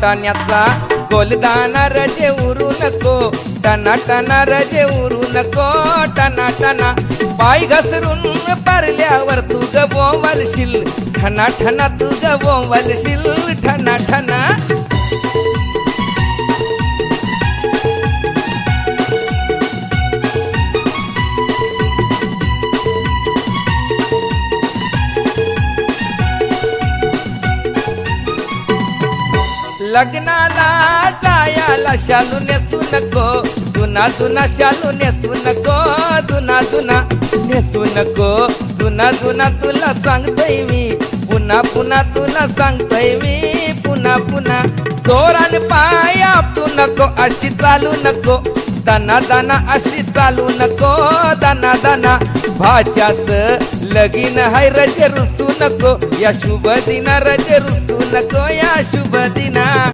वाटाण्याचा गोलदाना रजे उरू नको, टना टना रजे उरू नको, टना टना पाय घसरून पारल्यावर तू ग बोंबलशील, ठना ठना तू ग बोंबलशील, ठना ठना. लग्नाला जायाला शालू नेसू नको, जुना जुना शालू नेसू नको, जुना जुना नेसू नको, जुना जुना तुला सांगतोय मी, पुन्हा पुन्हा तुला सांगतोय मी, पुन्हा पुन्हा. जोरान पाय आपटू नको, अशी चालू नको, दाना दाना अशी चालू नको, दाना दाना. भाच्याच लगीन हाय रजे रुसू नको, या शुभ दिना रजे रुसू नको, या शुभ दिना.